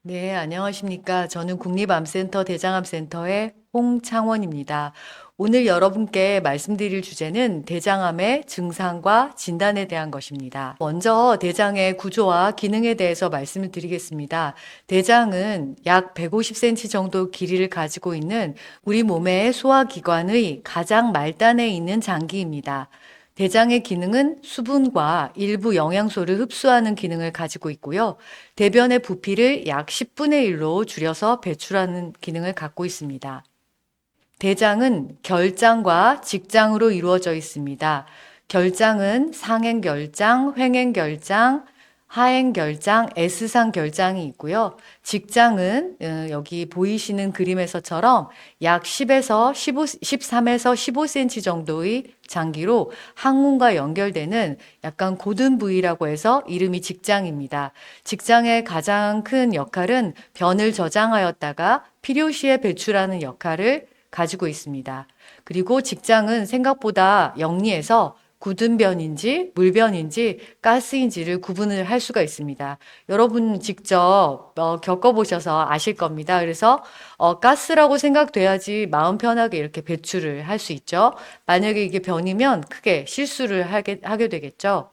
네, 안녕하십니까. 저는 국립암센터 대장암센터의 홍창원입니다. 오늘 여러분께 말씀드릴 주제는 대장암의 증상과 진단에 대한 것입니다. 먼저 대장의 구조와 기능에 대해서 말씀을 드리겠습니다. 대장은 약 150cm 정도 길이를 가지고 있는 우리 몸의 소화기관의 가장 말단에 있는 장기입니다. 대장의 기능은 수분과 일부 영양소를 흡수하는 기능을 가지고 있고요. 대변의 부피를 약 10분의 1로 줄여서 배출하는 기능을 갖고 있습니다. 대장은 결장과 직장으로 이루어져 있습니다. 결장은 상행결장, 횡행결장, 하행결장, S상결장이 있고요. 직장은 여기 보이시는 그림에서처럼 약 10에서 15, 13에서 15cm 정도의 장기로 항문과 연결되는 약간 고든 부위라고 해서 이름이 직장입니다. 직장의 가장 큰 역할은 변을 저장하였다가 필요시에 배출하는 역할을 가지고 있습니다. 그리고 직장은 생각보다 영리해서 굳은 변인지 물변인지 가스인지를 구분을 할 수가 있습니다. 여러분 직접 겪어보셔서 아실 겁니다. 그래서 가스라고 생각돼야지 마음 편하게 이렇게 배출을 할 수 있죠. 만약에 이게 변이면 크게 실수를 하게 되겠죠.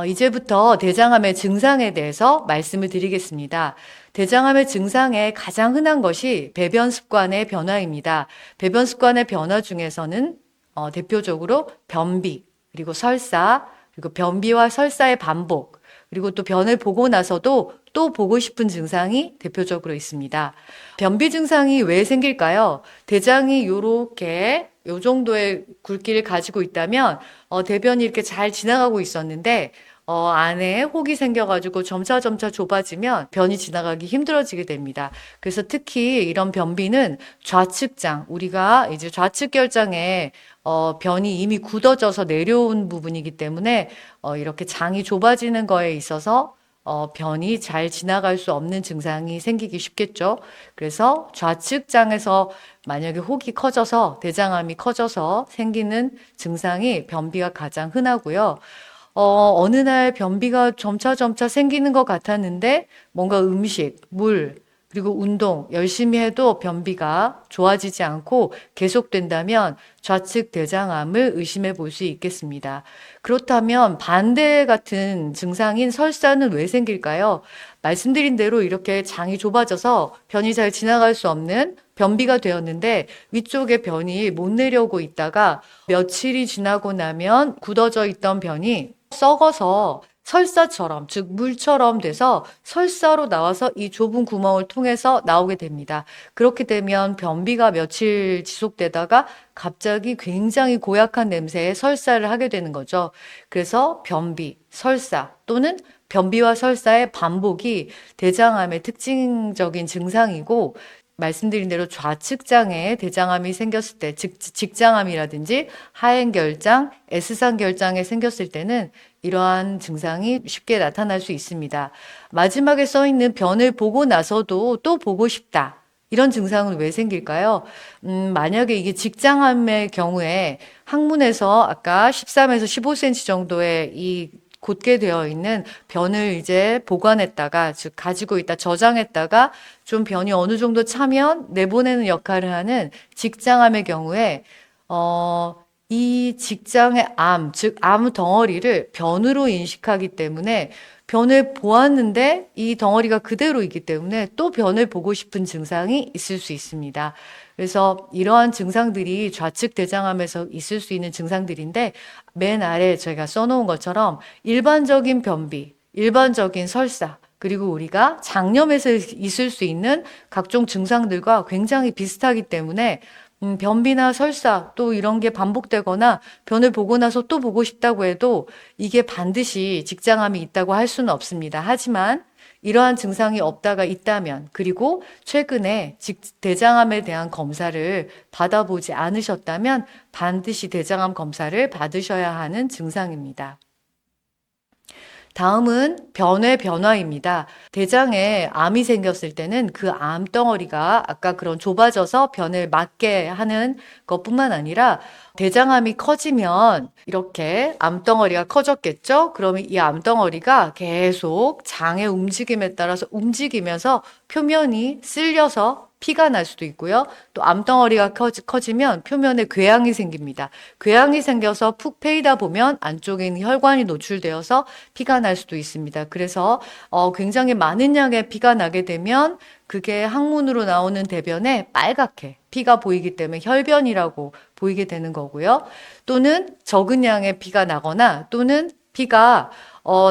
이제부터 대장암의 증상에 대해서 말씀을 드리겠습니다. 대장암의 증상에 가장 흔한 것이 배변 습관의 변화입니다. 배변 습관의 변화 중에서는 대표적으로 변비, 그리고 설사, 그리고 변비와 설사의 반복, 그리고 또 변을 보고 나서도 또 보고 싶은 증상이 대표적으로 있습니다. 변비 증상이 왜 생길까요? 대장이 요렇게 요 정도의 굵기를 가지고 있다면 대변이 이렇게 잘 지나가고 있었는데 안에 혹이 생겨가지고 점차 좁아지면 변이 지나가기 힘들어지게 됩니다. 그래서 특히 이런 변비는 좌측장, 우리가 이제 좌측 결장에 변이 이미 굳어져서 내려온 부분이기 때문에 이렇게 장이 좁아지는 거에 있어서 변이 잘 지나갈 수 없는 증상이 생기기 쉽겠죠. 그래서 좌측장에서 만약에 혹이 커져서 대장암이 커져서 생기는 증상이 변비가 가장 흔하고요. 어느 날 변비가 점차 생기는 것 같았는데 뭔가 음식, 물, 그리고 운동 열심히 해도 변비가 좋아지지 않고 계속된다면 좌측 대장암을 의심해 볼 수 있겠습니다. 그렇다면 반대 같은 증상인 설사는 왜 생길까요? 말씀드린 대로 이렇게 장이 좁아져서 변이 잘 지나갈 수 없는 변비가 되었는데 위쪽에 변이 못 내려오고 있다가 며칠이 지나고 나면 굳어져 있던 변이 썩어서 설사처럼, 즉 물처럼 돼서 설사로 나와서 이 좁은 구멍을 통해서 나오게 됩니다. 그렇게 되면 변비가 며칠 지속되다가 갑자기 굉장히 고약한 냄새에 설사를 하게 되는 거죠. 그래서 변비, 설사 또는 변비와 설사의 반복이 대장암의 특징적인 증상이고 말씀드린 대로 좌측장에 대장암이 생겼을 때, 즉 직장암이라든지 하행결장, S상결장에 생겼을 때는 이러한 증상이 쉽게 나타날 수 있습니다. 마지막에 써 있는 변을 보고 나서도 또 보고 싶다. 이런 증상은 왜 생길까요? 만약에 이게 직장암의 경우에 항문에서 아까 13에서 15cm 정도의 이 곧게 되어 있는 변을 이제 보관했다가, 즉 가지고 있다 저장했다가 좀 변이 어느 정도 차면 내보내는 역할을 하는 직장암의 경우에 이 직장의 암, 즉 암 덩어리를 변으로 인식하기 때문에 변을 보았는데 이 덩어리가 그대로 있기 때문에 또 변을 보고 싶은 증상이 있을 수 있습니다. 그래서 이러한 증상들이 좌측 대장암에서 있을 수 있는 증상들인데 맨 아래 제가 써놓은 것처럼 일반적인 변비, 일반적인 설사, 그리고 우리가 장염에서 있을 수 있는 각종 증상들과 굉장히 비슷하기 때문에 변비나 설사 또 이런 게 반복되거나 변을 보고 나서 또 보고 싶다고 해도 이게 반드시 직장암이 있다고 할 수는 없습니다. 하지만 이러한 증상이 없다가 있다면 그리고 최근에 대장암에 대한 검사를 받아보지 않으셨다면 반드시 대장암 검사를 받으셔야 하는 증상입니다. 다음은 변의 변화입니다. 대장에 암이 생겼을 때는 그 암덩어리가 아까 그런 좁아져서 변을 막게 하는 것뿐만 아니라 대장암이 커지면 이렇게 암덩어리가 커졌겠죠? 그러면 이 암덩어리가 계속 장의 움직임에 따라서 움직이면서 표면이 쓸려서 피가 날 수도 있고요. 또 암덩어리가 커지면 표면에 궤양이 생깁니다. 궤양이 생겨서 푹 패이다 보면 안쪽에 있는 혈관이 노출되어서 피가 날 수도 있습니다. 그래서 굉장히 많은 양의 피가 나게 되면 그게 항문으로 나오는 대변에 빨갛게 피가 보이기 때문에 혈변이라고 보이게 되는 거고요. 또는 적은 양의 피가 나거나 또는 피가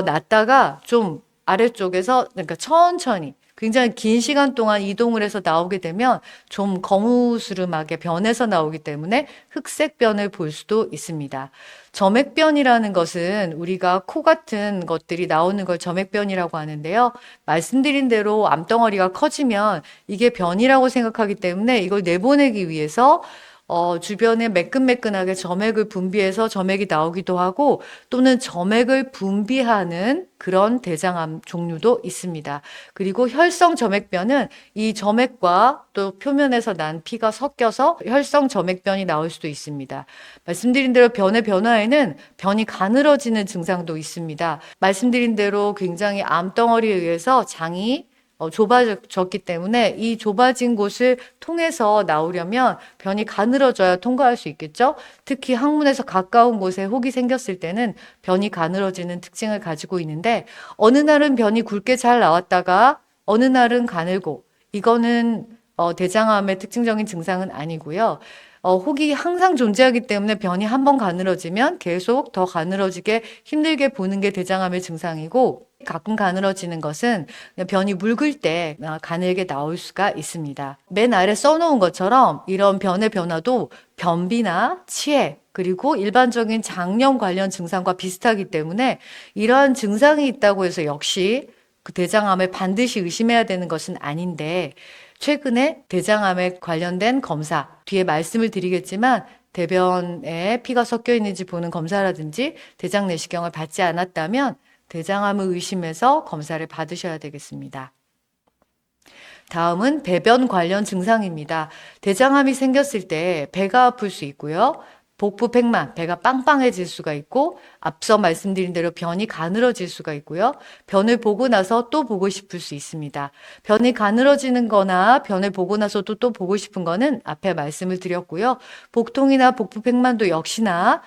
났다가 좀 아래쪽에서 그러니까 천천히 굉장히 긴 시간 동안 이동을 해서 나오게 되면 좀 거무스름하게 변해서 나오기 때문에 흑색변을 볼 수도 있습니다. 점액변이라는 것은 우리가 코 같은 것들이 나오는 걸 점액변이라고 하는데요. 말씀드린 대로 암덩어리가 커지면 이게 변이라고 생각하기 때문에 이걸 내보내기 위해서 주변에 매끈매끈하게 점액을 분비해서 점액이 나오기도 하고 또는 점액을 분비하는 그런 대장암 종류도 있습니다. 그리고 혈성 점액변은 이 점액과 또 표면에서 난 피가 섞여서 혈성 점액변이 나올 수도 있습니다. 말씀드린 대로 변의 변화에는 변이 가늘어지는 증상도 있습니다. 말씀드린 대로 굉장히 암덩어리에 의해서 장이 좁아졌기 때문에 이 좁아진 곳을 통해서 나오려면 변이 가늘어져야 통과할 수 있겠죠? 특히 항문에서 가까운 곳에 혹이 생겼을 때는 변이 가늘어지는 특징을 가지고 있는데 어느 날은 변이 굵게 잘 나왔다가 어느 날은 가늘고 이거는 대장암의 특징적인 증상은 아니고요. 혹이 항상 존재하기 때문에 변이 한번 가늘어지면 계속 더 가늘어지게 힘들게 보는 게 대장암의 증상이고 가끔 가늘어지는 것은 변이 묽을 때 가늘게 나올 수가 있습니다. 맨 아래 써놓은 것처럼 이런 변의 변화도 변비나 치해 그리고 일반적인 장염 관련 증상과 비슷하기 때문에 이러한 증상이 있다고 해서 역시 그 대장암을 반드시 의심해야 되는 것은 아닌데 최근에 대장암에 관련된 검사, 뒤에 말씀을 드리겠지만 대변에 피가 섞여 있는지 보는 검사라든지 대장 내시경을 받지 않았다면 대장암을 의심해서 검사를 받으셔야 되겠습니다. 다음은 배변 관련 증상입니다. 대장암이 생겼을 때 배가 아플 수 있고요. 복부 팽만, 배가 빵빵해질 수가 있고 앞서 말씀드린 대로 변이 가늘어질 수가 있고요. 변을 보고 나서 또 보고 싶을 수 있습니다. 변이 가늘어지는 거나 변을 보고 나서도 또 보고 싶은 거는 앞에 말씀을 드렸고요. 복통이나 복부 팽만도 역시나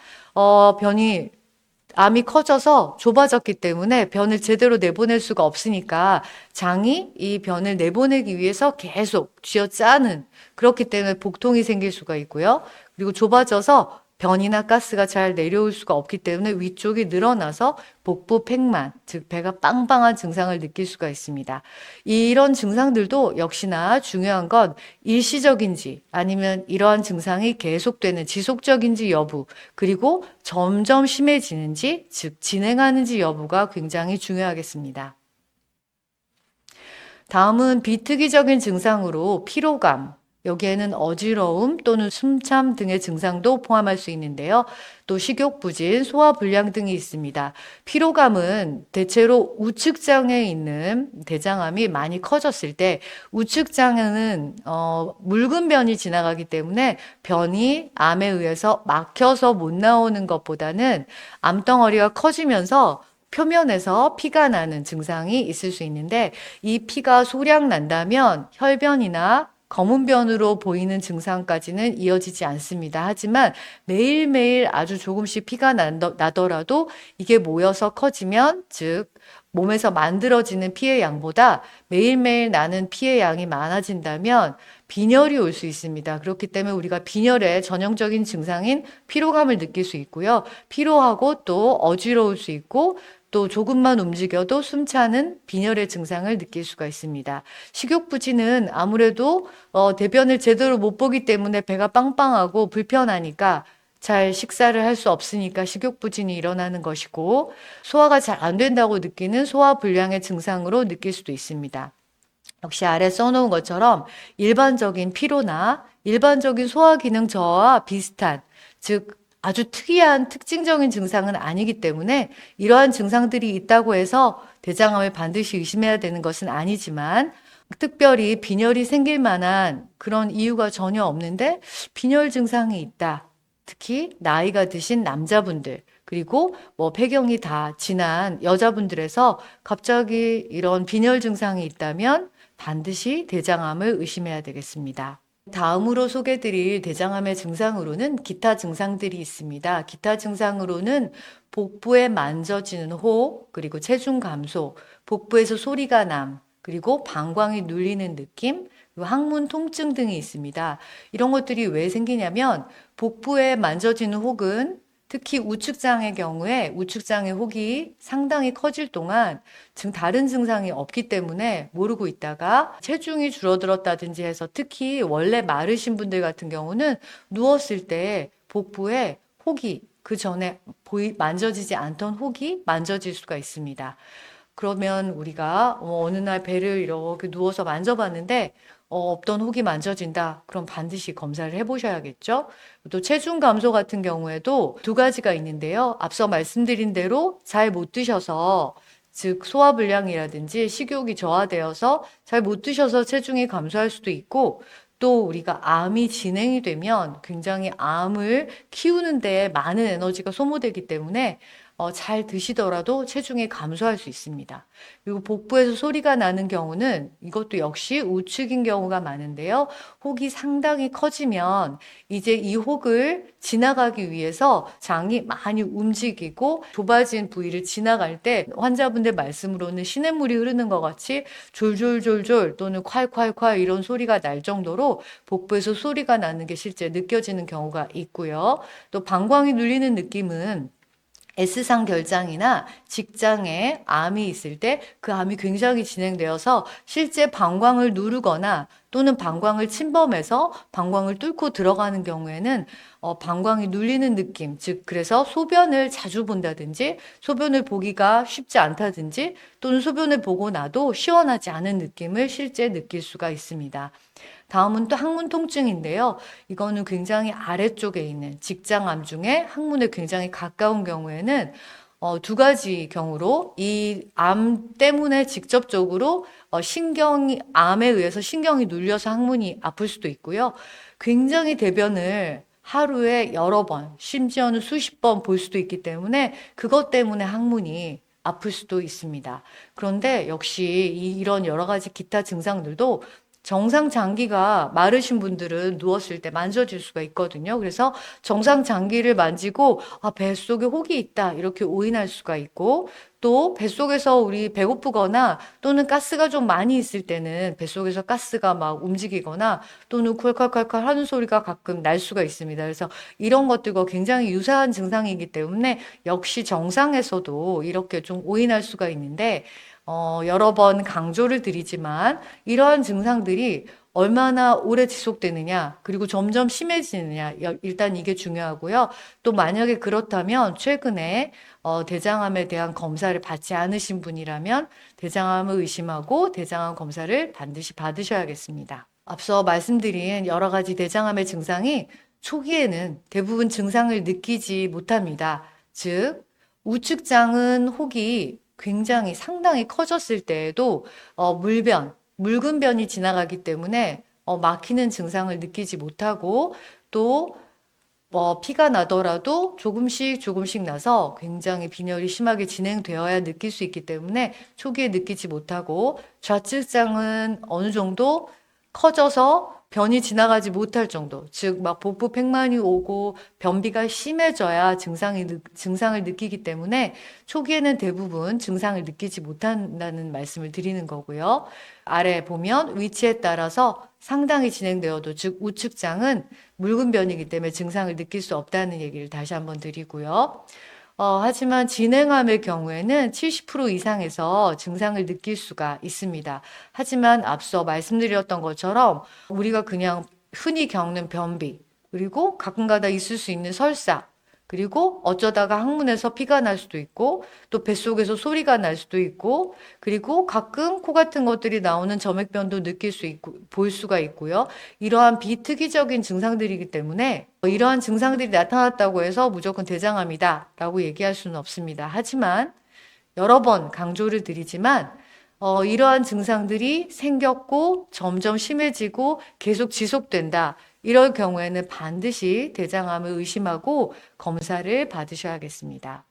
암이 커져서 좁아졌기 때문에 변을 제대로 내보낼 수가 없으니까 장이 이 변을 내보내기 위해서 계속 쥐어짜는 그렇기 때문에 복통이 생길 수가 있고요. 그리고 좁아져서 변이나 가스가 잘 내려올 수가 없기 때문에 위쪽이 늘어나서 복부 팽만, 즉 배가 빵빵한 증상을 느낄 수가 있습니다. 이런 증상들도 역시나 중요한 건 일시적인지 아니면 이러한 증상이 계속되는 지속적인지 여부, 그리고 점점 심해지는지, 즉 진행하는지 여부가 굉장히 중요하겠습니다. 다음은 비특이적인 증상으로 피로감, 여기에는 어지러움 또는 숨참 등의 증상도 포함할 수 있는데요. 또 식욕부진, 소화불량 등이 있습니다. 피로감은 대체로 우측장에 있는 대장암이 많이 커졌을 때 우측장에는 묽은 변이 지나가기 때문에 변이 암에 의해서 막혀서 못 나오는 것보다는 암덩어리가 커지면서 표면에서 피가 나는 증상이 있을 수 있는데 이 피가 소량 난다면 혈변이나 검은 변으로 보이는 증상까지는 이어지지 않습니다. 하지만 매일매일 아주 조금씩 피가 나더라도 이게 모여서 커지면 즉 몸에서 만들어지는 피의 양보다 매일매일 나는 피의 양이 많아진다면 빈혈이 올 수 있습니다. 그렇기 때문에 우리가 빈혈의 전형적인 증상인 피로감을 느낄 수 있고요. 피로하고 또 어지러울 수 있고 또 조금만 움직여도 숨차는 빈혈의 증상을 느낄 수가 있습니다. 식욕부진은 아무래도 대변을 제대로 못 보기 때문에 배가 빵빵하고 불편하니까 잘 식사를 할 수 없으니까 식욕부진이 일어나는 것이고 소화가 잘 안 된다고 느끼는 소화불량의 증상으로 느낄 수도 있습니다. 역시 아래 써놓은 것처럼 일반적인 피로나 일반적인 소화기능 저하와 비슷한 즉 아주 특이한 특징적인 증상은 아니기 때문에 이러한 증상들이 있다고 해서 대장암을 반드시 의심해야 되는 것은 아니지만 특별히 빈혈이 생길 만한 그런 이유가 전혀 없는데 빈혈 증상이 있다. 특히 나이가 드신 남자분들 그리고 뭐 폐경이 다 지난 여자분들에서 갑자기 이런 빈혈 증상이 있다면 반드시 대장암을 의심해야 되겠습니다. 다음으로 소개드릴 대장암의 증상으로는 기타 증상들이 있습니다. 기타 증상으로는 복부에 만져지는 호흡, 그리고 체중 감소, 복부에서 소리가 남, 그리고 방광이 눌리는 느낌, 그리고 항문 통증 등이 있습니다. 이런 것들이 왜 생기냐면 복부에 만져지는 혹은 특히 우측장의 경우에 우측장의 혹이 상당히 커질 동안 다른 증상이 없기 때문에 모르고 있다가 체중이 줄어들었다든지 해서 특히 원래 마르신 분들 같은 경우는 누웠을 때 복부에 혹이 그 전에 만져지지 않던 혹이 만져질 수가 있습니다. 그러면 우리가 어느 날 배를 이렇게 누워서 만져봤는데 없던 혹이 만져진다. 그럼 반드시 검사를 해보셔야겠죠. 또 체중 감소 같은 경우에도 두 가지가 있는데요. 앞서 말씀드린 대로 잘 못 드셔서 즉 소화불량이라든지 식욕이 저하되어서 잘 못 드셔서 체중이 감소할 수도 있고 또 우리가 암이 진행이 되면 굉장히 암을 키우는 데 많은 에너지가 소모되기 때문에 잘 드시더라도 체중이 감소할 수 있습니다. 그리고 복부에서 소리가 나는 경우는 이것도 역시 우측인 경우가 많은데요. 혹이 상당히 커지면 이제 이 혹을 지나가기 위해서 장이 많이 움직이고 좁아진 부위를 지나갈 때 환자분들 말씀으로는 시냇물이 흐르는 것 같이 졸졸졸졸 또는 콸콸콸 이런 소리가 날 정도로 복부에서 소리가 나는 게 실제 느껴지는 경우가 있고요. 또 방광이 눌리는 느낌은 S상 결장이나 직장에 암이 있을 때 그 암이 굉장히 진행되어서 실제 방광을 누르거나 또는 방광을 침범해서 방광을 뚫고 들어가는 경우에는 방광이 눌리는 느낌, 즉 그래서 소변을 자주 본다든지 소변을 보기가 쉽지 않다든지 또는 소변을 보고 나도 시원하지 않은 느낌을 실제 느낄 수가 있습니다. 다음은 또 항문 통증인데요. 이거는 굉장히 아래쪽에 있는 직장암 중에 항문에 굉장히 가까운 경우에는 두 가지 경우로 이 암 때문에 직접적으로 암에 의해서 신경이 눌려서 항문이 아플 수도 있고요. 굉장히 대변을 하루에 여러 번, 심지어는 수십 번 볼 수도 있기 때문에 그것 때문에 항문이 아플 수도 있습니다. 그런데 역시 이런 여러 가지 기타 증상들도 정상 장기가 마르신 분들은 누웠을 때 만져질 수가 있거든요. 그래서 정상 장기를 만지고 뱃속에 혹이 있다 이렇게 오인할 수가 있고 또 뱃속에서 우리 배고프거나 또는 가스가 좀 많이 있을 때는 뱃속에서 가스가 막 움직이거나 또는 콸콸콸콸 하는 소리가 가끔 날 수가 있습니다. 그래서 이런 것들과 굉장히 유사한 증상이기 때문에 역시 정상에서도 이렇게 좀 오인할 수가 있는데 여러 번 강조를 드리지만 이러한 증상들이 얼마나 오래 지속되느냐, 그리고 점점 심해지느냐, 일단 이게 중요하고요. 또 만약에 그렇다면 최근에 대장암에 대한 검사를 받지 않으신 분이라면 대장암을 의심하고 대장암 검사를 반드시 받으셔야겠습니다. 앞서 말씀드린 여러 가지 대장암의 증상이 초기에는 대부분 증상을 느끼지 못합니다. 즉, 우측장은 혹이 굉장히 상당히 커졌을 때에도 묽은 변이 지나가기 때문에 막히는 증상을 느끼지 못하고 또 피가 나더라도 조금씩 나서 굉장히 빈혈이 심하게 진행되어야 느낄 수 있기 때문에 초기에 느끼지 못하고 좌측장은 어느 정도 커져서 변이 지나가지 못할 정도, 즉 막 복부 팽만이 오고 변비가 심해져야 증상을 느끼기 때문에 초기에는 대부분 증상을 느끼지 못한다는 말씀을 드리는 거고요. 아래 보면 위치에 따라서 상당히 진행되어도 즉 우측장은 묽은 변이기 때문에 증상을 느낄 수 없다는 얘기를 다시 한번 드리고요. 하지만 진행암의 경우에는 70% 이상에서 증상을 느낄 수가 있습니다. 하지만 앞서 말씀드렸던 것처럼 우리가 그냥 흔히 겪는 변비, 그리고 가끔가다 있을 수 있는 설사, 그리고 어쩌다가 항문에서 피가 날 수도 있고, 또 뱃속에서 소리가 날 수도 있고, 그리고 가끔 코 같은 것들이 나오는 점액변도 느낄 수 있고, 볼 수가 있고요. 이러한 비특이적인 증상들이기 때문에 이러한 증상들이 나타났다고 해서 무조건 대장암이다라고 얘기할 수는 없습니다. 하지만 여러 번 강조를 드리지만 이러한 증상들이 생겼고 점점 심해지고 계속 지속된다. 이럴 경우에는 반드시 대장암을 의심하고 검사를 받으셔야겠습니다.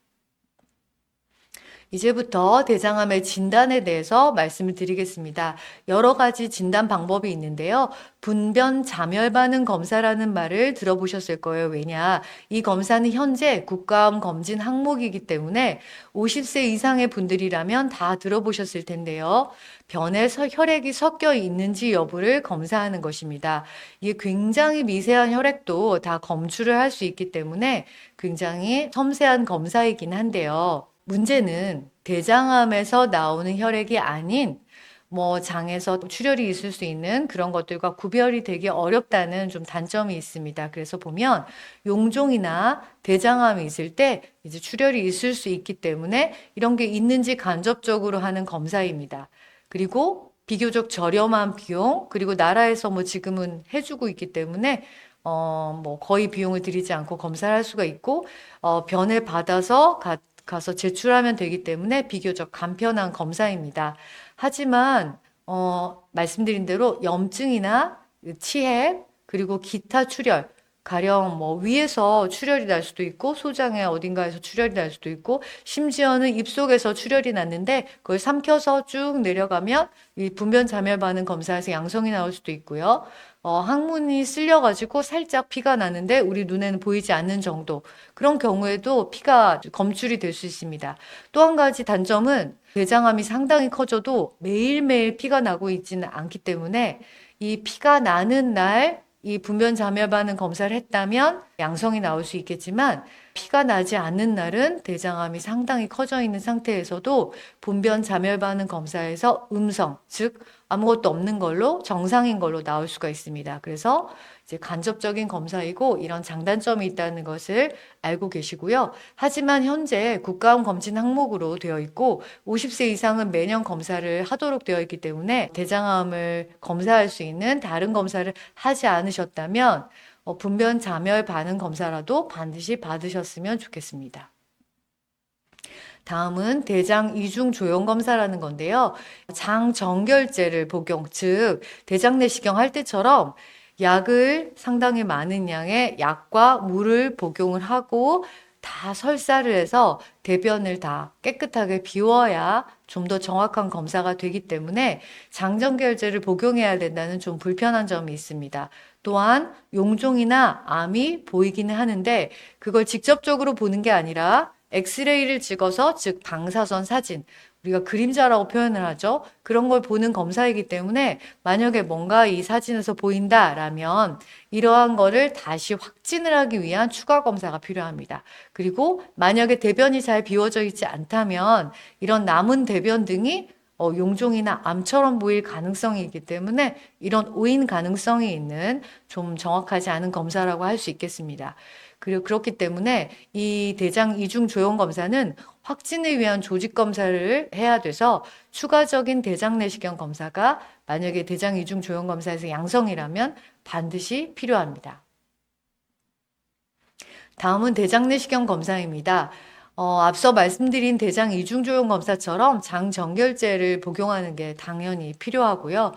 이제부터 대장암의 진단에 대해서 말씀을 드리겠습니다. 여러 가지 진단 방법이 있는데요. 분변 자멸 반응 검사라는 말을 들어보셨을 거예요. 왜냐? 이 검사는 현재 국가암 검진 항목이기 때문에 50세 이상의 분들이라면 다 들어보셨을 텐데요. 변에 혈액이 섞여 있는지 여부를 검사하는 것입니다. 이게 굉장히 미세한 혈액도 다 검출을 할 수 있기 때문에 굉장히 섬세한 검사이긴 한데요. 문제는 대장암에서 나오는 혈액이 아닌 장에서 출혈이 있을 수 있는 그런 것들과 구별이 되기 어렵다는 좀 단점이 있습니다. 그래서 보면 용종이나 대장암이 있을 때 이제 출혈이 있을 수 있기 때문에 이런 게 있는지 간접적으로 하는 검사입니다. 그리고 비교적 저렴한 비용, 그리고 나라에서 지금은 해주고 있기 때문에 거의 비용을 들이지 않고 검사를 할 수가 있고, 변을 받아서 가서 제출하면 되기 때문에 비교적 간편한 검사입니다. 하지만 말씀드린 대로 염증이나 치핵 그리고 기타 출혈, 가령 위에서 출혈이 날 수도 있고 소장의 어딘가에서 출혈이 날 수도 있고 심지어는 입속에서 출혈이 났는데 그걸 삼켜서 쭉 내려가면 이 분변 자멸 반응 검사에서 양성이 나올 수도 있고요. 항문이 쓸려가지고 살짝 피가 나는데 우리 눈에는 보이지 않는 정도. 그런 경우에도 피가 검출이 될 수 있습니다. 또 한 가지 단점은 대장암이 상당히 커져도 매일매일 피가 나고 있지는 않기 때문에 이 피가 나는 날 이 분변 자멸 반응 검사를 했다면 양성이 나올 수 있겠지만 피가 나지 않는 날은 대장암이 상당히 커져 있는 상태에서도 분변 자멸 반응 검사에서 음성, 즉 아무것도 없는 걸로 정상인 걸로 나올 수가 있습니다. 그래서 이제 간접적인 검사이고 이런 장단점이 있다는 것을 알고 계시고요. 하지만 현재 국가암 검진 항목으로 되어 있고 50세 이상은 매년 검사를 하도록 되어 있기 때문에 대장암을 검사할 수 있는 다른 검사를 하지 않으셨다면 분변 자멸 반응 검사라도 반드시 받으셨으면 좋겠습니다. 다음은 대장 이중 조영 검사라는 건데요. 장 정결제를 복용, 즉 대장 내시경 할 때처럼 약을 상당히 많은 양의 약과 물을 복용을 하고 다 설사를 해서 대변을 다 깨끗하게 비워야 좀 더 정확한 검사가 되기 때문에 장정결제를 복용해야 된다는 좀 불편한 점이 있습니다. 또한 용종이나 암이 보이기는 하는데 그걸 직접적으로 보는 게 아니라 엑스레이를 찍어서, 즉 방사선 사진, 우리가 그림자라고 표현을 하죠. 그런 걸 보는 검사이기 때문에 만약에 뭔가 이 사진에서 보인다라면 이러한 거를 다시 확진을 하기 위한 추가 검사가 필요합니다. 그리고 만약에 대변이 잘 비워져 있지 않다면 이런 남은 대변 등이 용종이나 암처럼 보일 가능성이 있기 때문에 이런 오인 가능성이 있는 좀 정확하지 않은 검사라고 할 수 있겠습니다. 그리고 그렇기 때문에 이 대장 이중 조영 검사는 확진을 위한 조직 검사를 해야 돼서 추가적인 대장 내시경 검사가 만약에 대장 이중 조영 검사에서 양성이라면 반드시 필요합니다. 다음은 대장 내시경 검사입니다. 앞서 말씀드린 대장 이중 조영 검사처럼 장 정결제를 복용하는 게 당연히 필요하고요.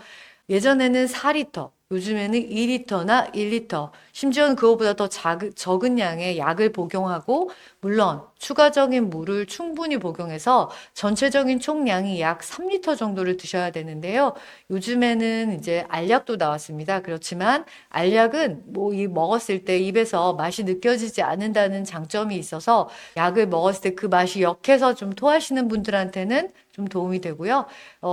예전에는 4리터, 요즘에는 2리터나 1리터, 심지어는 그거보다 더 적은 양의 약을 복용하고 물론 추가적인 물을 충분히 복용해서 전체적인 총량이 약 3리터 정도를 드셔야 되는데요. 요즘에는 이제 알약도 나왔습니다. 그렇지만 알약은 이 먹었을 때 입에서 맛이 느껴지지 않는다는 장점이 있어서 약을 먹었을 때 그 맛이 역해서 좀 토하시는 분들한테는 좀 도움이 되고요.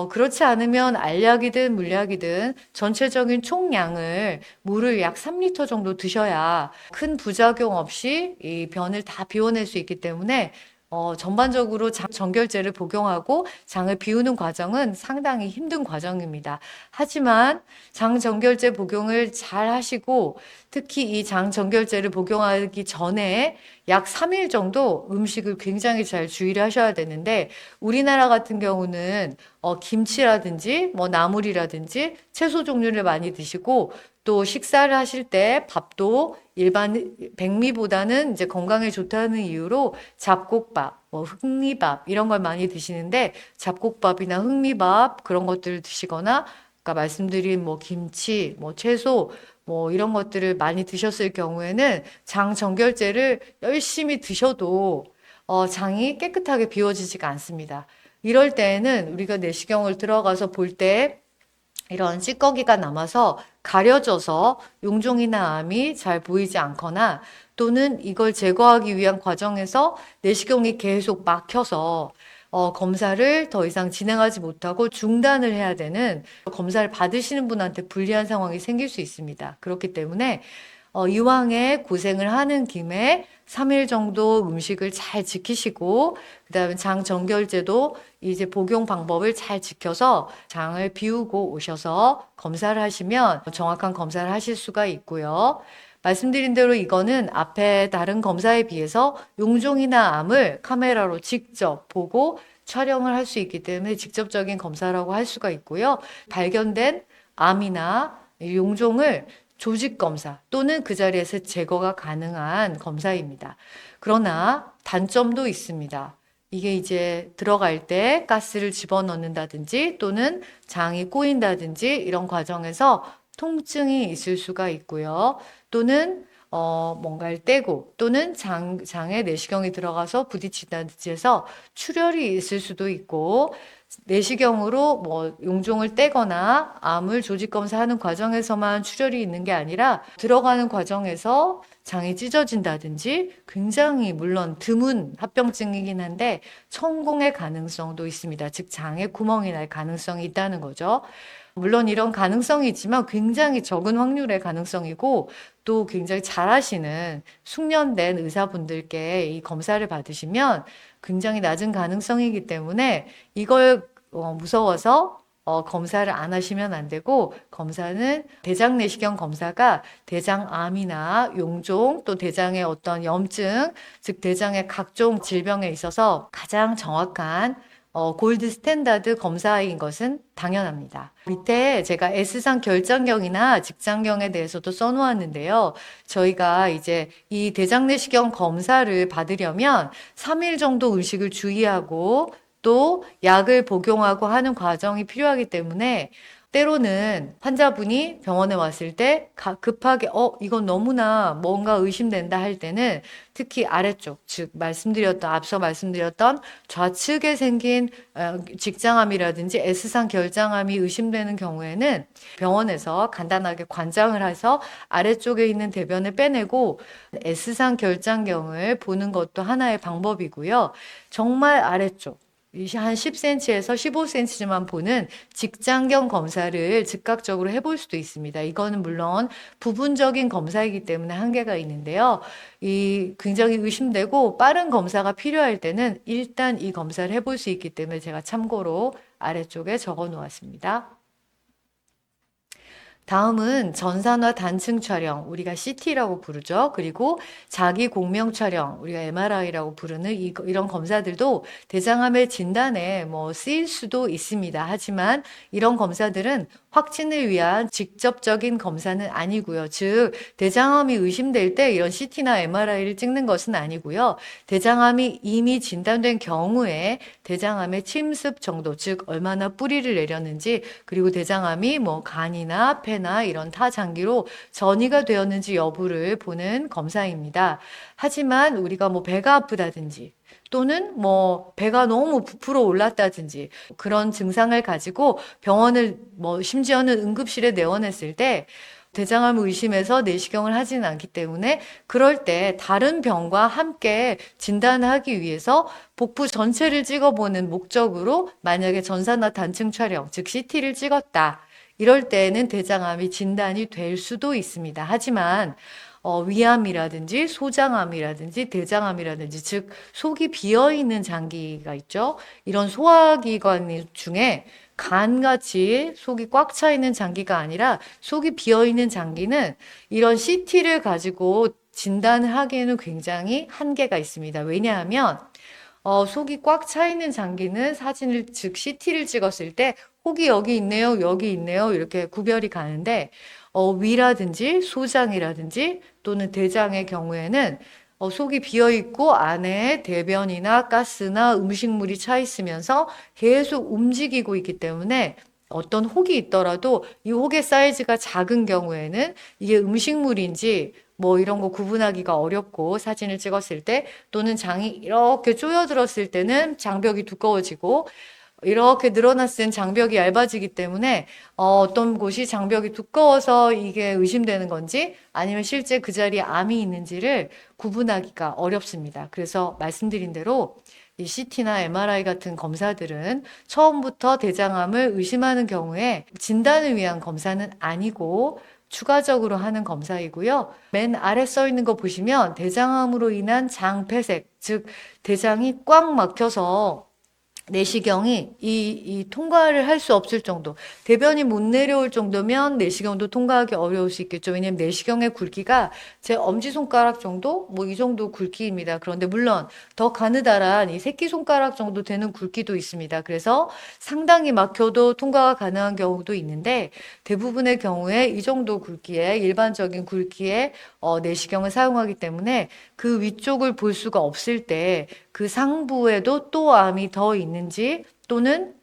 그렇지 않으면 알약이든 물약이든 전체적인 총량을 물을 약 3리터 정도 드셔야 큰 부작용 없이 이 변을 다 비워낼 수 있기 때문에 전반적으로 장 정결제를 복용하고 장을 비우는 과정은 상당히 힘든 과정입니다. 하지만 장 정결제 복용을 잘 하시고 특히 이 장 정결제를 복용하기 전에 약 3일 정도 음식을 굉장히 잘 주의를 하셔야 되는데 우리나라 같은 경우는 김치라든지 뭐 나물이라든지 채소 종류를 많이 드시고 또 식사를 하실 때 밥도 일반 백미보다는 이제 건강에 좋다는 이유로 잡곡밥, 뭐 흑미밥 이런 걸 많이 드시는데 잡곡밥이나 흑미밥 그런 것들을 드시거나 아까 말씀드린 뭐 김치, 뭐 채소 뭐 이런 것들을 많이 드셨을 경우에는 장 정결제를 열심히 드셔도 장이 깨끗하게 비워지지가 않습니다. 이럴 때에는 우리가 내시경을 들어가서 볼 때 이런 찌꺼기가 남아서 가려져서 용종이나 암이 잘 보이지 않거나 또는 이걸 제거하기 위한 과정에서 내시경이 계속 막혀서 검사를 더 이상 진행하지 못하고 중단을 해야 되는 검사를 받으시는 분한테 불리한 상황이 생길 수 있습니다. 그렇기 때문에 이왕에 고생을 하는 김에 3일 정도 음식을 잘 지키시고 그다음에 장 정결제도 이제 복용 방법을 잘 지켜서 장을 비우고 오셔서 검사를 하시면 정확한 검사를 하실 수가 있고요. 말씀드린 대로 이거는 앞에 다른 검사에 비해서 용종이나 암을 카메라로 직접 보고 촬영을 할 수 있기 때문에 직접적인 검사라고 할 수가 있고요. 발견된 암이나 용종을 조직 검사 또는 그 자리에서 제거가 가능한 검사입니다. 그러나 단점도 있습니다. 이게 이제 들어갈 때 가스를 집어넣는다든지 또는 장이 꼬인다든지 이런 과정에서 통증이 있을 수가 있고요. 또는 뭔가를 떼고 또는 장에 내시경이 들어가서 부딪힌다든지 해서 출혈이 있을 수도 있고 내시경으로 뭐 용종을 떼거나 암을 조직 검사하는 과정에서만 출혈이 있는 게 아니라 들어가는 과정에서 장이 찢어진다든지 굉장히 물론 드문 합병증이긴 한데 성공의 가능성도 있습니다. 즉 장에 구멍이 날 가능성이 있다는 거죠. 물론 이런 가능성이 있지만 굉장히 적은 확률의 가능성이고 또 굉장히 잘하시는 숙련된 의사분들께 이 검사를 받으시면 굉장히 낮은 가능성이기 때문에 이걸 무서워서 검사를 안 하시면 안 되고 검사는 대장 내시경 검사가 대장암이나 용종 또 대장의 어떤 염증 즉 대장의 각종 질병에 있어서 가장 정확한 골드 스탠다드 검사인 것은 당연합니다. 밑에 제가 S상 결장경이나 직장경에 대해서도 써놓았는데요. 저희가 이제 이 대장내시경 검사를 받으려면 3일 정도 음식을 주의하고 또 약을 복용하고 하는 과정이 필요하기 때문에 때로는 환자분이 병원에 왔을 때 급하게 이건 너무나 뭔가 의심된다 할 때는 특히 아래쪽 즉 앞서 말씀드렸던 좌측에 생긴 직장암이라든지 S상 결장암이 의심되는 경우에는 병원에서 간단하게 관장을 해서 아래쪽에 있는 대변을 빼내고 S상 결장경을 보는 것도 하나의 방법이고요. 정말 아래쪽 한 10cm에서 15cm만 보는 직장경 검사를 즉각적으로 해볼 수도 있습니다. 이거는 물론 부분적인 검사이기 때문에 한계가 있는데요. 이 굉장히 의심되고 빠른 검사가 필요할 때는 일단 이 검사를 해볼 수 있기 때문에 제가 참고로 아래쪽에 적어 놓았습니다. 다음은 전산화 단층 촬영, 우리가 CT라고 부르죠. 그리고 자기 공명 촬영, 우리가 MRI라고 부르는 이런 검사들도 대장암의 진단에 쓰일 수도 있습니다. 하지만 이런 검사들은 확진을 위한 직접적인 검사는 아니고요. 즉 대장암이 의심될 때 이런 CT나 MRI를 찍는 것은 아니고요. 대장암이 이미 진단된 경우에 대장암의 침습 정도, 즉 얼마나 뿌리를 내렸는지 그리고 대장암이 간이나 폐나 이런 타장기로 전이가 되었는지 여부를 보는 검사입니다. 하지만 우리가 배가 아프다든지 또는 배가 너무 부풀어 올랐다든지 그런 증상을 가지고 병원을 심지어는 응급실에 내원했을 때 대장암 의심해서 내시경을 하지는 않기 때문에 그럴 때 다른 병과 함께 진단하기 위해서 복부 전체를 찍어보는 목적으로 만약에 전산화 단층 촬영, 즉 CT를 찍었다. 이럴 때는 대장암이 진단이 될 수도 있습니다. 하지만 위암이라든지 소장암이라든지 대장암이라든지 즉 속이 비어 있는 장기가 있죠. 이런 소화기관 중에 간같이 속이 꽉 차 있는 장기가 아니라 속이 비어 있는 장기는 이런 CT를 가지고 진단을 하기에는 굉장히 한계가 있습니다. 왜냐하면 속이 꽉 차 있는 장기는 사진을 즉 CT를 찍었을 때 혹이 여기 있네요, 여기 있네요 이렇게 구별이 가는데 위라든지 소장이라든지 또는 대장의 경우에는 속이 비어 있고 안에 대변이나 가스나 음식물이 차 있으면서 계속 움직이고 있기 때문에 어떤 혹이 있더라도 이 혹의 사이즈가 작은 경우에는 이게 음식물인지 뭐 이런 거 구분하기가 어렵고 사진을 찍었을 때 또는 장이 이렇게 쪼여들었을 때는 장벽이 두꺼워지고 이렇게 늘어났을 장벽이 얇아지기 때문에 어떤 곳이 장벽이 두꺼워서 이게 의심되는 건지 아니면 실제 그 자리에 암이 있는지를 구분하기가 어렵습니다. 그래서 말씀드린 대로 이 CT나 MRI 같은 검사들은 처음부터 대장암을 의심하는 경우에 진단을 위한 검사는 아니고 추가적으로 하는 검사이고요. 맨 아래 써 있는 거 보시면 대장암으로 인한 장폐색, 즉 대장이 꽉 막혀서 내시경이 이 통과를 할 수 없을 정도, 대변이 못 내려올 정도면 내시경도 통과하기 어려울 수 있겠죠. 왜냐하면 내시경의 굵기가 제 엄지손가락 정도, 뭐 이 정도 굵기입니다. 그런데 물론 더 가느다란 이 새끼손가락 정도 되는 굵기도 있습니다. 그래서 상당히 막혀도 통과가 가능한 경우도 있는데 대부분의 경우에 이 정도 굵기의 일반적인 굵기의 내시경을 사용하기 때문에 그 위쪽을 볼 수가 없을 때 그 상부에도 또 암이 더 있는지 또는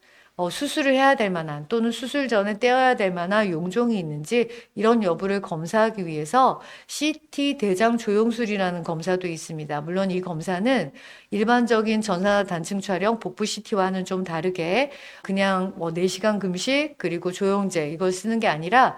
수술을 해야 될 만한 또는 수술 전에 떼어야 될 만한 용종이 있는지 이런 여부를 검사하기 위해서 CT 대장 조영술이라는 검사도 있습니다. 물론 이 검사는 일반적인 전산화 단층 촬영 복부 CT와는 좀 다르게 그냥 4시간 금식 그리고 조영제 이걸 쓰는 게 아니라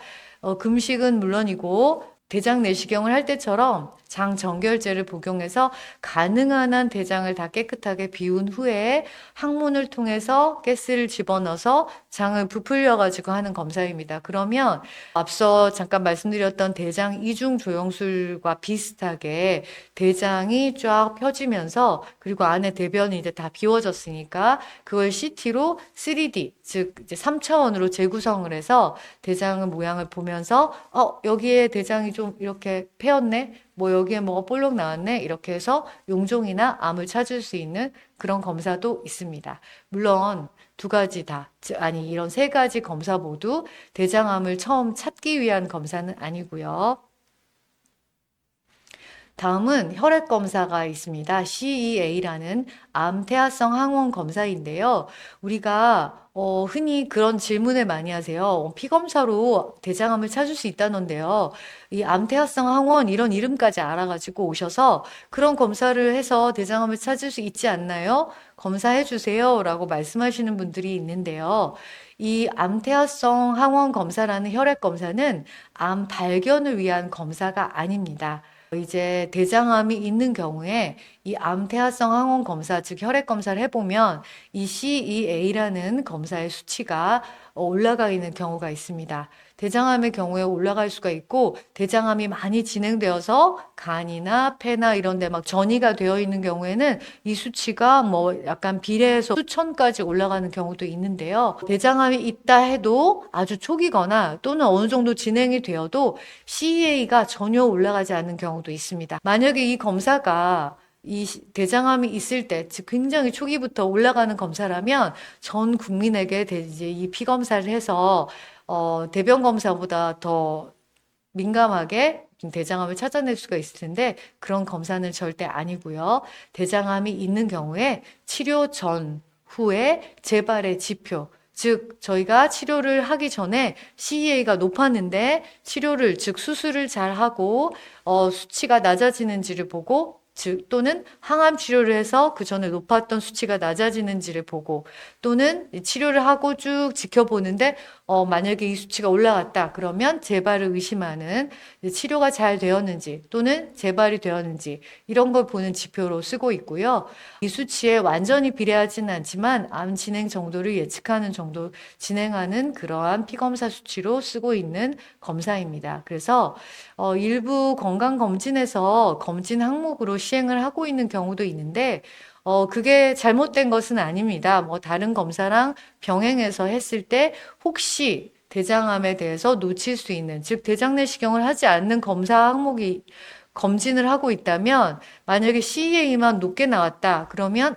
금식은 물론이고 대장 내시경을 할 때처럼 장 정결제를 복용해서 가능한 한 대장을 다 깨끗하게 비운 후에 항문을 통해서 가스를 집어넣어서 장을 부풀려 가지고 하는 검사입니다. 그러면 앞서 잠깐 말씀드렸던 대장 이중 조영술과 비슷하게 대장이 쫙 펴지면서 그리고 안에 대변이 이제 다 비워졌으니까 그걸 CT로 3D 즉 이제 3차원으로 재구성을 해서 대장의 모양을 보면서 여기에 대장이 좀 이렇게 패였네. 뭐 여기에 뭐가 볼록 나왔네. 이렇게 해서 용종이나 암을 찾을 수 있는 그런 검사도 있습니다. 물론 두 가지 다, 아니 이런 세 가지 검사 모두 대장암을 처음 찾기 위한 검사는 아니고요. 다음은 혈액 검사가 있습니다. CEA라는 암 태아성 항원 검사인데요. 우리가 흔히 그런 질문을 많이 하세요. 피 검사로 대장암을 찾을 수 있다는데요. 이 암 태아성 항원 이런 이름까지 알아가지고 오셔서 그런 검사를 해서 대장암을 찾을 수 있지 않나요? 검사해 주세요라고 말씀하시는 분들이 있는데요. 이 암태아성 항원 검사라는 혈액 검사는 암 발견을 위한 검사가 아닙니다. 이제 대장암이 있는 경우에 이 암태아성 항원 검사, 즉 혈액 검사를 해보면 이 CEA라는 검사의 수치가 올라가 있는 경우가 있습니다. 대장암의 경우에 올라갈 수가 있고 대장암이 많이 진행되어서 간이나 폐나 이런 데 막 전이가 되어 있는 경우에는 이 수치가 뭐 약간 비례해서 수천까지 올라가는 경우도 있는데요. 대장암이 있다 해도 아주 초기거나 또는 어느 정도 진행이 되어도 CEA가 전혀 올라가지 않는 경우도 있습니다. 만약에 이 검사가 이 대장암이 있을 때, 즉 굉장히 초기부터 올라가는 검사라면 전 국민에게 이제 이 피검사를 해서 대변 검사보다 더 민감하게 대장암을 찾아낼 수가 있을 텐데 그런 검사는 절대 아니고요. 대장암이 있는 경우에 치료 전, 후에 재발의 지표, 즉 저희가 치료를 하기 전에 CEA가 높았는데 치료를 즉 수술을 잘 하고 수치가 낮아지는지를 보고 즉 또는 항암 치료를 해서 그 전에 높았던 수치가 낮아지는지를 보고 또는 치료를 하고 쭉 지켜보는데 만약에 이 수치가 올라갔다 그러면 재발을 의심하는 치료가 잘 되었는지 또는 재발이 되었는지 이런 걸 보는 지표로 쓰고 있고요. 이 수치에 완전히 비례하지는 않지만 암 진행 정도를 예측하는 정도 진행하는 그러한 피검사 수치로 쓰고 있는 검사입니다. 그래서 일부 건강검진에서 검진 항목으로 시행을 하고 있는 경우도 있는데 그게 잘못된 것은 아닙니다. 뭐 다른 검사랑 병행해서 했을 때 혹시 대장암에 대해서 놓칠 수 있는, 즉 대장 내시경을 하지 않는 검사 항목이 검진을 하고 있다면 만약에 CEA만 높게 나왔다 그러면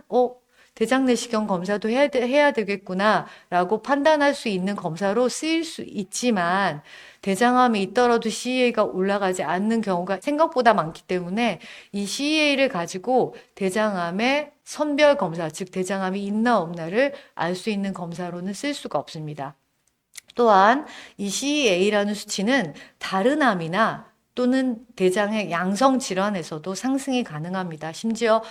대장 내시경 검사도 해야 되겠구나라고 판단할 수 있는 검사로 쓰일 수 있지만 대장암이 있더라도 CEA가 올라가지 않는 경우가 생각보다 많기 때문에 이 CEA를 가지고 대장암의 선별 검사, 즉 대장암이 있나 없나를 알 수 있는 검사로는 쓸 수가 없습니다. 또한 이 CEA라는 수치는 다른 암이나 또는 대장의 양성 질환에서도 상승이 가능합니다. 심지어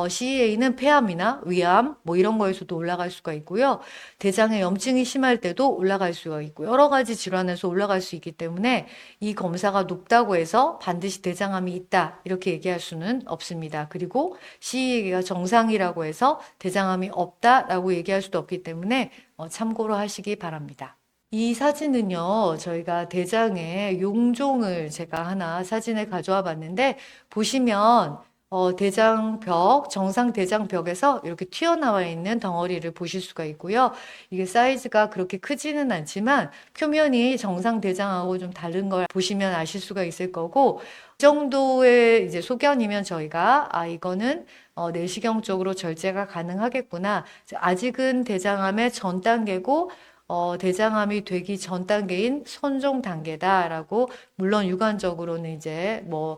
CEA는 폐암이나 위암 뭐 이런 거에서도 올라갈 수가 있고요. 대장의 염증이 심할 때도 올라갈 수가 있고 여러 가지 질환에서 올라갈 수 있기 때문에 이 검사가 높다고 해서 반드시 대장암이 있다 이렇게 얘기할 수는 없습니다. 그리고 CEA가 정상이라고 해서 대장암이 없다라고 얘기할 수도 없기 때문에 참고로 하시기 바랍니다. 이 사진은요, 저희가 대장의 용종을 제가 하나 사진을 가져와 봤는데, 보시면, 대장벽, 정상 대장벽에서 이렇게 튀어나와 있는 덩어리를 보실 수가 있고요. 이게 사이즈가 그렇게 크지는 않지만, 표면이 정상 대장하고 좀 다른 걸 보시면 아실 수가 있을 거고, 이 정도의 이제 소견이면 저희가, 이거는 내시경 쪽으로 절제가 가능하겠구나. 아직은 대장암의 전 단계고, 대장암이 되기 전 단계인 선종 단계다라고 물론 육안적으로는 이제 뭐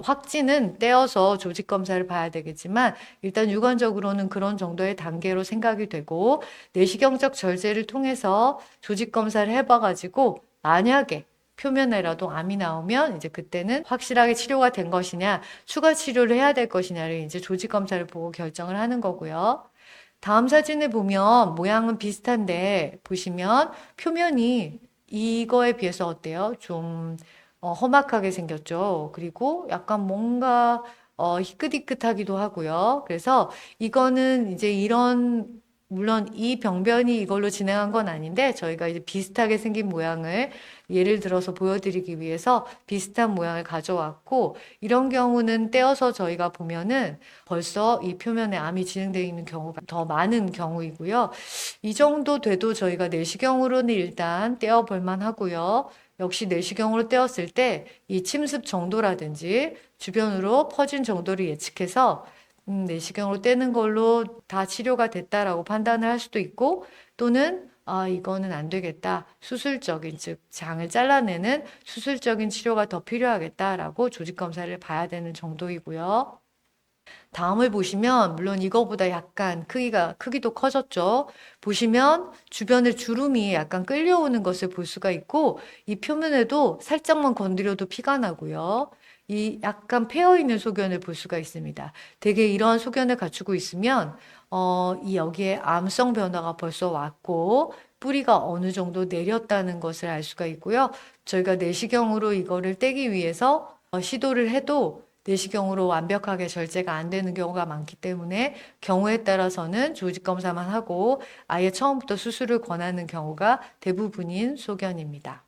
확진은 떼어서 조직 검사를 봐야 되겠지만 일단 육안적으로는 그런 정도의 단계로 생각이 되고 내시경적 절제를 통해서 조직 검사를 해봐 가지고 만약에 표면에라도 암이 나오면 이제 그때는 확실하게 치료가 된 것이냐 추가 치료를 해야 될 것이냐를 이제 조직 검사를 보고 결정을 하는 거고요. 다음 사진을 보면 모양은 비슷한데 보시면 표면이 이거에 비해서 어때요? 좀 험악하게 생겼죠. 그리고 약간 뭔가 희끗희끗하기도 하고요. 그래서 이거는 이제 이런 물론 이 병변이 이걸로 진행한 건 아닌데 저희가 이제 비슷하게 생긴 모양을 예를 들어서 보여드리기 위해서 비슷한 모양을 가져왔고 이런 경우는 떼어서 저희가 보면은 벌써 이 표면에 암이 진행되어 있는 경우가 더 많은 경우이고요. 이 정도 돼도 저희가 내시경으로는 일단 떼어볼 만하고요. 역시 내시경으로 떼었을 때 이 침습 정도라든지 주변으로 퍼진 정도를 예측해서 내시경으로 떼는 걸로 다 치료가 됐다라고 판단을 할 수도 있고 또는 이거는 안 되겠다. 수술적인, 즉 장을 잘라내는 수술적인 치료가 더 필요하겠다라고 조직 검사를 봐야 되는 정도이고요. 다음을 보시면 물론 이거보다 약간 크기도 커졌죠. 보시면 주변에 주름이 약간 끌려오는 것을 볼 수가 있고 이 표면에도 살짝만 건드려도 피가 나고요. 이 약간 패여 있는 소견을 볼 수가 있습니다. 대개 이러한 소견을 갖추고 있으면 이 여기에 암성 변화가 벌써 왔고 뿌리가 어느 정도 내렸다는 것을 알 수가 있고요. 저희가 내시경으로 이거를 떼기 위해서 시도를 해도 내시경으로 완벽하게 절제가 안 되는 경우가 많기 때문에 경우에 따라서는 조직 검사만 하고 아예 처음부터 수술을 권하는 경우가 대부분인 소견입니다.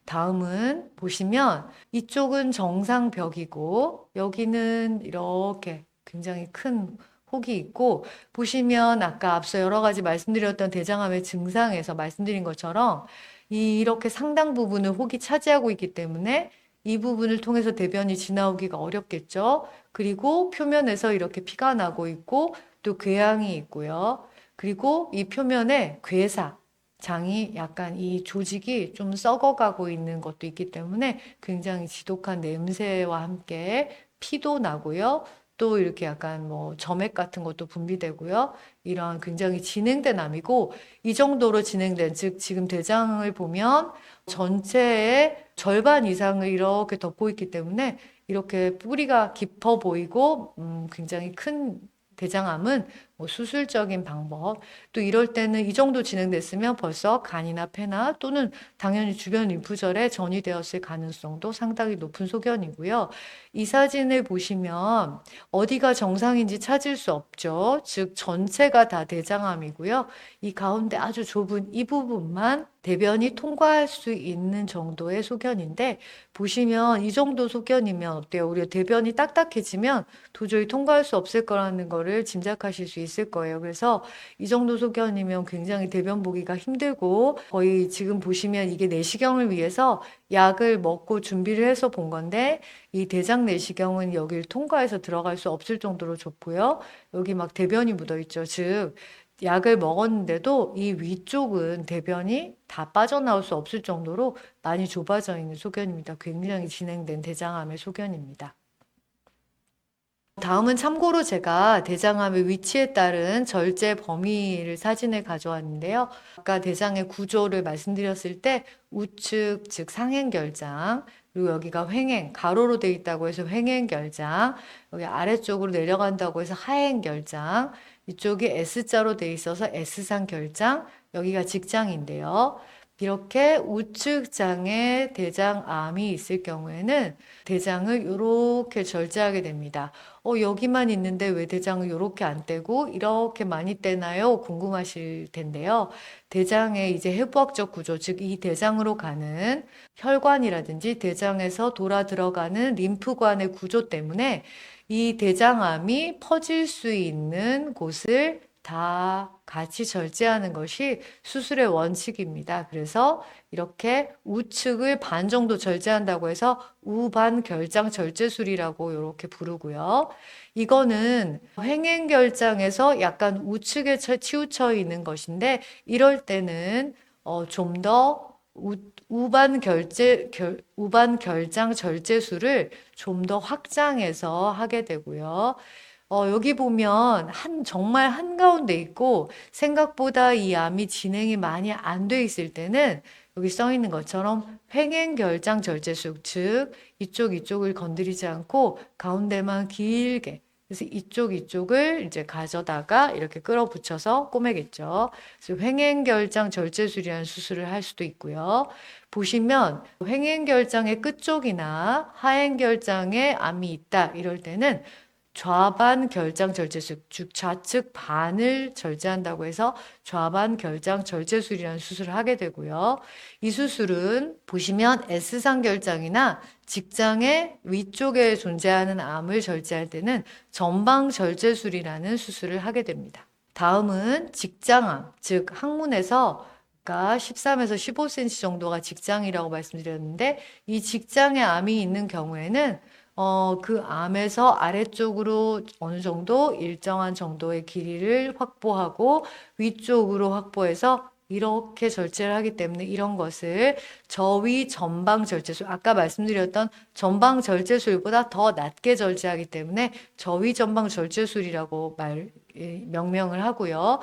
다음은 보시면 이쪽은 정상벽이고 여기는 이렇게 굉장히 큰 혹이 있고 보시면 아까 앞서 여러 가지 말씀드렸던 대장암의 증상에서 말씀드린 것처럼 이렇게 상당 부분을 혹이 차지하고 있기 때문에 이 부분을 통해서 대변이 지나오기가 어렵겠죠. 그리고 표면에서 이렇게 피가 나고 있고 또 궤양이 있고요. 그리고 이 표면에 괴사, 장이 약간 이 조직이 좀 썩어가고 있는 것도 있기 때문에 굉장히 지독한 냄새와 함께 피도 나고요. 또 이렇게 약간 뭐 점액 같은 것도 분비되고요. 이런 굉장히 진행된 암이고 이 정도로 진행된 즉 지금 대장을 보면 전체의 절반 이상을 이렇게 덮고 있기 때문에 이렇게 뿌리가 깊어 보이고 굉장히 큰 대장암은 뭐 수술적인 방법, 또 이럴 때는 이 정도 진행됐으면 벌써 간이나 폐나 또는 당연히 주변 림프절에 전이되었을 가능성도 상당히 높은 소견이고요. 이 사진을 보시면 어디가 정상인지 찾을 수 없죠. 즉 전체가 다 대장암이고요. 이 가운데 아주 좁은 이 부분만 대변이 통과할 수 있는 정도의 소견인데, 보시면 이 정도 소견이면 어때요? 우리가 대변이 딱딱해지면 도저히 통과할 수 없을 거라는 거를 짐작하실 수 있을 거예요. 그래서 이 정도 소견이면 굉장히 대변 보기가 힘들고, 거의 지금 보시면 이게 내시경을 위해서 약을 먹고 준비를 해서 본 건데, 이 대장 내시경은 여기를 통과해서 들어갈 수 없을 정도로 좁고요. 여기 막 대변이 묻어 있죠. 즉 약을 먹었는데도 이 위쪽은 대변이 다 빠져나올 수 없을 정도로 많이 좁아져 있는 소견입니다. 굉장히 진행된 대장암의 소견입니다. 다음은 참고로 제가 대장암의 위치에 따른 절제 범위를 사진을 가져왔는데요. 아까 대장의 구조를 말씀드렸을 때 우측, 즉 상행결장, 그리고 여기가 횡행, 가로로 되어 있다고 해서 횡행결장, 여기 아래쪽으로 내려간다고 해서 하행결장, 이쪽이 S자로 되어 있어서 S상 결장, 여기가 직장인데요. 이렇게 우측장에 대장암이 있을 경우에는 대장을 이렇게 절제하게 됩니다. 여기만 있는데 왜 대장을 이렇게 안 떼고 이렇게 많이 떼나요? 궁금하실 텐데요. 대장의 이제 해부학적 구조, 즉 이 대장으로 가는 혈관이라든지 대장에서 돌아 들어가는 림프관의 구조 때문에 이 대장암이 퍼질 수 있는 곳을 다 같이 절제하는 것이 수술의 원칙입니다. 그래서 이렇게 우측을 반 정도 절제한다고 해서 우반결장 절제술이라고 이렇게 부르고요. 이거는 횡행결장에서 약간 우측에 치우쳐 있는 것인데, 이럴 때는 좀 더 우반결장 절제술을 좀 더 확장해서 하게 되고요. 여기 보면 정말 한가운데 있고 생각보다 이 암이 진행이 많이 안 돼 있을 때는 여기 써 있는 것처럼 횡행결장 절제술, 즉 이쪽을 건드리지 않고 가운데만 길게, 그래서 이쪽을 이제 가져다가 이렇게 끌어붙여서 꼬매겠죠. 그래서 횡행결장 절제술이라는 수술을 할 수도 있고요. 보시면 횡행결장의 끝쪽이나 하행결장에 암이 있다 이럴 때는 좌반 결장 절제술, 즉 좌측 반을 절제한다고 해서 좌반 결장 절제술이라는 수술을 하게 되고요. 이 수술은 보시면 S상 결장이나 직장의 위쪽에 존재하는 암을 절제할 때는 전방 절제술이라는 수술을 하게 됩니다. 다음은 직장암, 즉 항문에서 13에서 15cm 정도가 직장이라고 말씀드렸는데, 이 직장에 암이 있는 경우에는 그 암에서 아래쪽으로 어느 정도 일정한 정도의 길이를 확보하고 위쪽으로 확보해서 이렇게 절제를 하기 때문에 이런 것을 저위 전방 절제술, 아까 말씀드렸던 전방 절제술보다 더 낮게 절제하기 때문에 저위 전방 절제술이라고 명명을 하고요.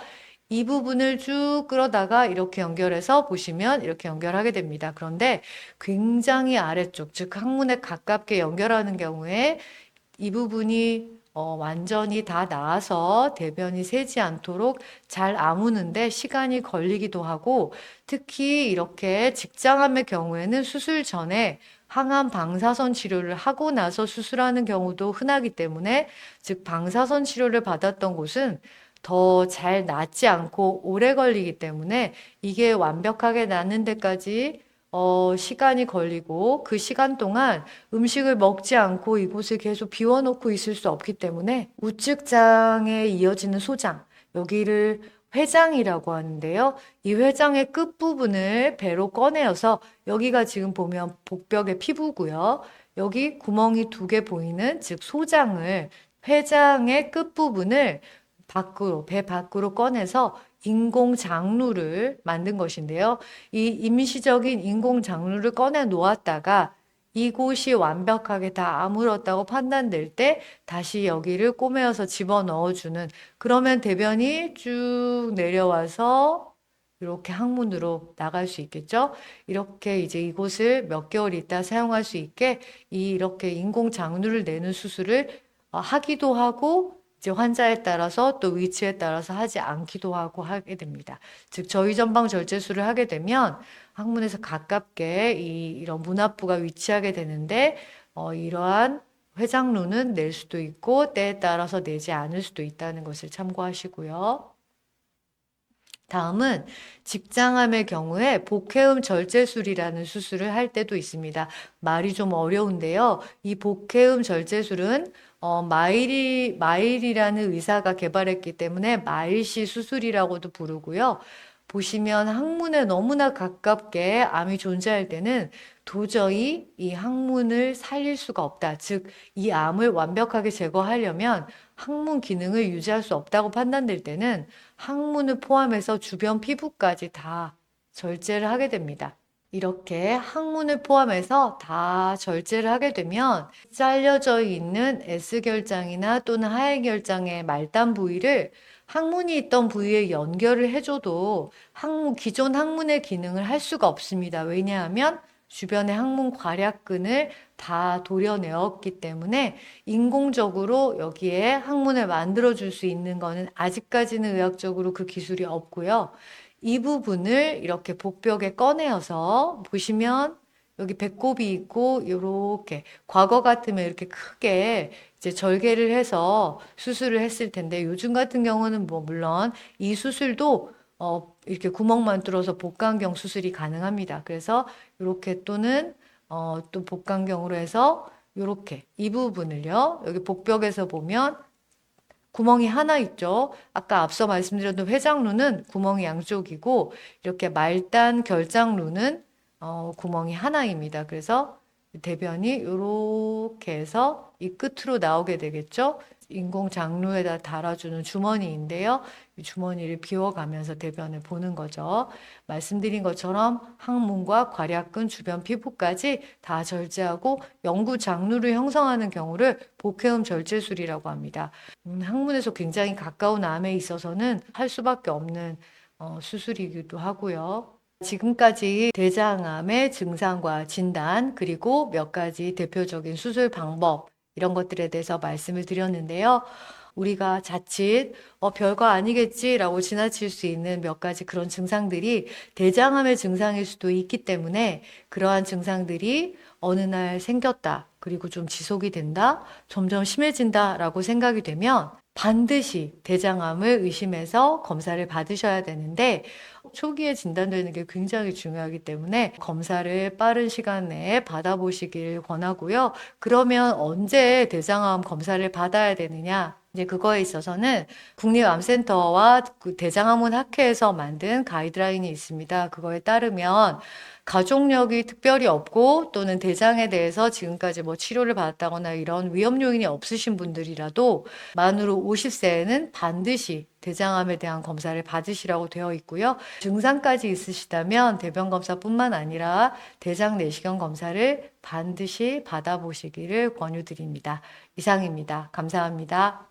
이 부분을 쭉 끌어다가 이렇게 연결해서 보시면 이렇게 연결하게 됩니다. 그런데 굉장히 아래쪽, 즉 항문에 가깝게 연결하는 경우에 이 부분이 완전히 다 나아서 대변이 새지 않도록 잘 아무는데 시간이 걸리기도 하고, 특히 이렇게 직장암의 경우에는 수술 전에 항암 방사선 치료를 하고 나서 수술하는 경우도 흔하기 때문에, 즉 방사선 치료를 받았던 곳은 더 잘 낫지 않고 오래 걸리기 때문에 이게 완벽하게 낫는 데까지 시간이 걸리고, 그 시간 동안 음식을 먹지 않고 이곳을 계속 비워놓고 있을 수 없기 때문에 우측장에 이어지는 소장, 여기를 회장이라고 하는데요. 이 회장의 끝부분을 배로 꺼내어서, 여기가 지금 보면 복벽의 피부고요. 여기 구멍이 2개 보이는, 즉 소장을, 회장의 끝부분을 배 밖으로 꺼내서 인공 장루를 만든 것인데요. 이 임시적인 인공 장루를 꺼내 놓았다가 이곳이 완벽하게 다 아물었다고 판단될 때 다시 여기를 꼬매어서 집어 넣어주는, 그러면 대변이 쭉 내려와서 이렇게 항문으로 나갈 수 있겠죠. 이렇게 이제 이곳을 몇 개월 있다 사용할 수 있게 이렇게 인공 장루를 내는 수술을 하기도 하고 이제 환자에 따라서 또 위치에 따라서 하지 않기도 하고 하게 됩니다. 즉 저위전방 절제술을 하게 되면 항문에서 가깝게 이런 문압부가 위치하게 되는데 이러한 회장루는 낼 수도 있고 때에 따라서 내지 않을 수도 있다는 것을 참고하시고요. 다음은 직장암의 경우에 복회음 절제술이라는 수술을 할 때도 있습니다. 말이 좀 어려운데요. 이 복회음 절제술은 마일이라는 의사가 개발했기 때문에 마일시 수술이라고도 부르고요. 보시면 항문에 너무나 가깝게 암이 존재할 때는 도저히 이 항문을 살릴 수가 없다. 즉, 이 암을 완벽하게 제거하려면 항문 기능을 유지할 수 없다고 판단될 때는 항문을 포함해서 주변 피부까지 다 절제를 하게 됩니다. 이렇게 항문을 포함해서 다 절제를 하게 되면 잘려져 있는 S결장이나 또는 하행결장의 말단 부위를 항문이 있던 부위에 연결을 해줘도 기존 항문의 기능을 할 수가 없습니다. 왜냐하면 주변의 항문 괄약근을 다 도려내었기 때문에 인공적으로 여기에 항문을 만들어줄 수 있는 거는 아직까지는 의학적으로 그 기술이 없고요. 이 부분을 이렇게 복벽에 꺼내어서 보시면 여기 배꼽이 있고 이렇게 과거 같으면 이렇게 크게 이제 절개를 해서 수술을 했을 텐데 요즘 같은 경우는 뭐 물론 이 수술도 이렇게 구멍만 뚫어서 복강경 수술이 가능합니다. 그래서 이렇게 또는 또 복강경으로 해서 이렇게 이 부분을요. 여기 복벽에서 보면 구멍이 하나 있죠. 아까 앞서 말씀드렸던 회장루는 구멍이 양쪽이고 이렇게 말단 결장루는 구멍이 하나입니다. 그래서 대변이 이렇게 해서 이 끝으로 나오게 되겠죠. 인공 장루에다 달아주는 주머니인데요. 이 주머니를 비워가면서 대변을 보는 거죠. 말씀드린 것처럼 항문과 괄약근 주변 피부까지 다 절제하고 영구 장루를 형성하는 경우를 복회음 절제술이라고 합니다. 항문에서 굉장히 가까운 암에 있어서는 할 수밖에 없는 수술이기도 하고요. 지금까지 대장암의 증상과 진단, 그리고 몇 가지 대표적인 수술 방법, 이런 것들에 대해서 말씀을 드렸는데요. 우리가 자칫 별거 아니겠지라고 지나칠 수 있는 몇 가지 그런 증상들이 대장암의 증상일 수도 있기 때문에 그러한 증상들이 어느 날 생겼다. 그리고 좀 지속이 된다. 점점 심해진다라고 생각이 되면 반드시 대장암을 의심해서 검사를 받으셔야 되는데 초기에 진단되는 게 굉장히 중요하기 때문에 검사를 빠른 시간 내에 받아보시길 권하고요. 그러면 언제 대장암 검사를 받아야 되느냐? 이제 그거에 있어서는 국립암센터와 그 대장암원 학회에서 만든 가이드라인이 있습니다. 그거에 따르면 가족력이 특별히 없고 또는 대장에 대해서 지금까지 뭐 치료를 받았다거나 이런 위험 요인이 없으신 분들이라도 만으로 50세에는 반드시 대장암에 대한 검사를 받으시라고 되어 있고요. 증상까지 있으시다면 대변 검사뿐만 아니라 대장 내시경 검사를 반드시 받아보시기를 권유드립니다. 이상입니다. 감사합니다.